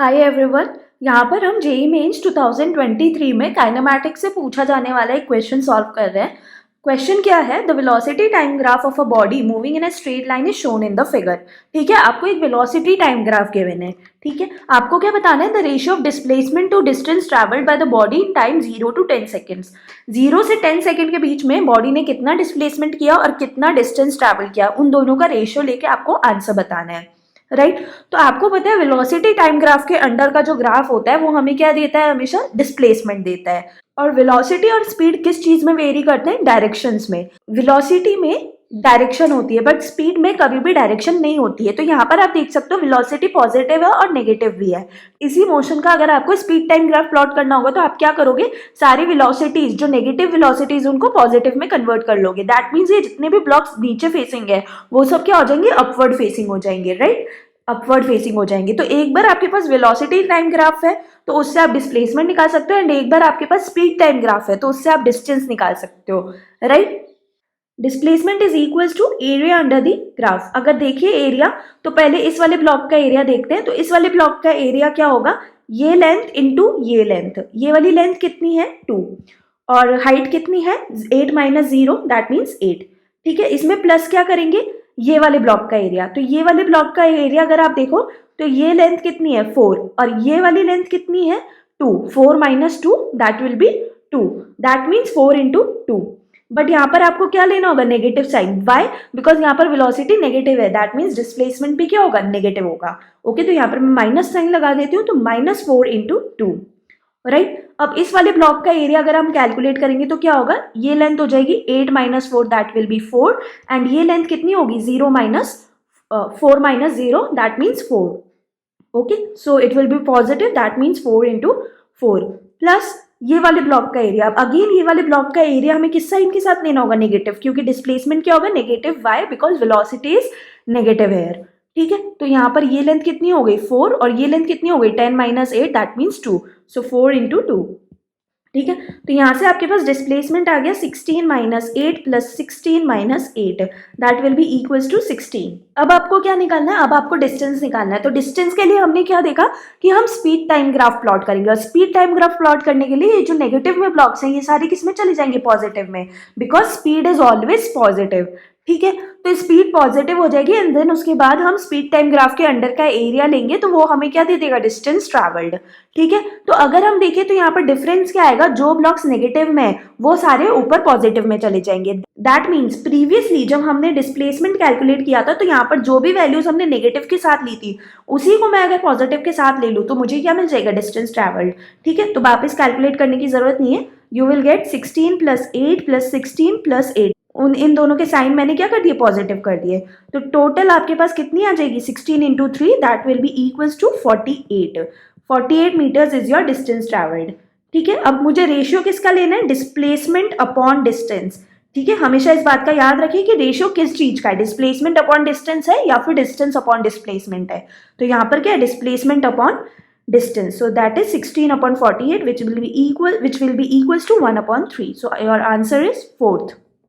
Hi everyone. यहाँ पर हम जेईई मेंस 2023 में काइनेमैटिक्स से पूछा जाने वाला एक क्वेश्चन सॉल्व कर रहे हैं। क्वेश्चन क्या है? The velocity time graph of a body moving in a straight line is shown in the figure. ठीक है, आपको एक वेलोसिटी टाइम ग्राफ गिवन है। ठीक है, आपको क्या बताना है? The ratio of displacement to distance travelled by the body in time 0 to 10 seconds. 0 से 10 सेकेंड के बीच में बॉडी ने कितना डिस्प्लेसमेंट किया और कितना डिस्टेंस ट्रेवल किया, उन दोनों का रेशियो लेके आपको आंसर बताना है। राइट तो आपको पता है वेलोसिटी टाइम ग्राफ के अंडर का जो ग्राफ होता है वो हमें क्या देता है? हमेशा डिस्प्लेसमेंट देता है। और वेलोसिटी और स्पीड किस चीज में वेरी करते हैं? डायरेक्शंस में। वेलोसिटी में डायरेक्शन होती है बट स्पीड में कभी भी डायरेक्शन नहीं होती है। तो यहाँ पर आप देख सकते हो वेलोसिटी पॉजिटिव है और नेगेटिव भी है। इसी मोशन का अगर आपको स्पीड टाइम ग्राफ प्लॉट करना होगा तो आप क्या करोगे? सारी वेलोसिटीज जो नेगेटिव वेलोसिटीज उनको पॉजिटिव में कन्वर्ट कर लोगे। दैट मीन्स ये जितने भी ब्लॉक्स नीचे फेसिंग है वो सब क्या हो जाएंगे? अपवर्ड फेसिंग हो जाएंगे। राइट, अपवर्ड फेसिंग हो जाएंगे। तो एक बार आपके पास वेलोसिटी टाइम ग्राफ है तो उससे आप डिस्प्लेसमेंट निकाल सकते हो, एंड एक बार आपके पास स्पीड टाइम ग्राफ है तो उससे आप डिस्टेंस निकाल सकते हो। Right, displacement is equals to area under the graph. अगर देखिए एरिया, तो पहले इस वाले ब्लॉक का एरिया देखते हैं। तो इस वाले ब्लॉक का एरिया क्या होगा? ये लेंथ इंटू ये लेंथ। ये वाली लेंथ कितनी है? 2। और हाइट कितनी है? 8 माइनस 0 दैट मीन्स 8। ठीक है, इसमें प्लस क्या करेंगे? ये वाले ब्लॉक का एरिया। तो ये वाले ब्लॉक का एरिया अगर आप देखो तो ये लेंथ कितनी है? 4, और ये वाली लेंथ कितनी है? 2। 4 minus 2 that will B 2। That means 4 into 2। But यहाँ पर आपको क्या लेना होगा? Negative sign. वाई? बिकॉज यहाँ पर वेलोसिटी नेगेटिव है, दैट मीन्स डिस्प्लेसमेंट भी क्या होगा? नेगेटिव होगा। ओके, तो यहाँ पर मैं माइनस साइन लगा देती हूँ, तो माइनस 4 इंटू 2। राइट, अब इस वाले ब्लॉक का एरिया अगर हम कैलकुलेट करेंगे तो क्या होगा? ये लेंथ हो जाएगी 8 minus 4 that will B 4, and ये लेंथ कितनी होगी? 0 minus 4 minus 0 that means 4। Okay, so it will be positive, that means 4 into 4 plus ये वाले ब्लॉक का एरिया। अब अगेन ये वाले ब्लॉक का एरिया हमें किस साइन के साथ लेना होगा? नेगेटिव, क्योंकि डिस्प्लेसमेंट क्या होगा? Negative. Why? Because velocity is negative है। ठीक है, तो यहाँ पर ये लेंथ कितनी हो गई? 4, और ये लेंथ कितनी हो गई? 10 minus 8 that means 2। So 4 into 2। ठीक है, तो यहाँ से आपके पास डिस्प्लेसमेंट आ गया 16 minus 8 plus 16 minus 8 that will be equals to 16। अब आपको क्या निकालना है? अब आपको डिस्टेंस निकालना है। तो डिस्टेंस के लिए हमने क्या देखा कि हम स्पीड टाइम ग्राफ प्लॉट करेंगे, और स्पीड टाइम ग्राफ प्लॉट करने के लिए ये जो नेगेटिव में ब्लॉक्स हैं ये सारे किस में चले जाएंगे? पॉजिटिव में, because speed is always positive. ठीक है, तो स्पीड पॉजिटिव हो जाएगी, एंड देन उसके बाद हम स्पीड टाइम ग्राफ के अंडर का एरिया लेंगे तो वो हमें क्या दे देगा? Distance travelled. ठीक है, तो अगर हम देखें तो यहाँ पर डिफरेंस क्या आएगा? जो ब्लॉक्स नेगेटिव में वो सारे ऊपर पॉजिटिव में चले जाएंगे। दैट मीन्स प्रीवियसली जब हमने डिस्प्लेसमेंट कैलकुलेट किया था तो यहाँ पर जो भी वैल्यूज हमने नेगेटिव के साथ ली थी उसी को मैं अगर पॉजिटिव के साथ ले लूँ तो मुझे क्या मिल जाएगा? Distance travelled. ठीक है, तो वापस कैलकुलेट करने की जरूरत नहीं है। You will get 16 plus 8 plus 16 plus 8। इन दोनों के साइन मैंने क्या कर दिए? पॉजिटिव कर दिए। तो टोटल आपके पास कितनी आ जाएगी? 16 into 3 that will be equals to 48। 48 metres is your distance travelled. ठीक है, अब मुझे रेशियो किसका लेना है? Displacement upon distance. ठीक है, हमेशा इस बात का याद रखिए कि रेशियो किस चीज का है? डिस्प्लेसमेंट अपॉन डिस्टेंस है या फिर डिस्टेंस अपॉन डिस्प्लेसमेंट है? तो यहाँ पर क्या है? Displacement upon distance. So that is 16 upon 48 which will be equals to 1 upon 3. So your answer is fourth.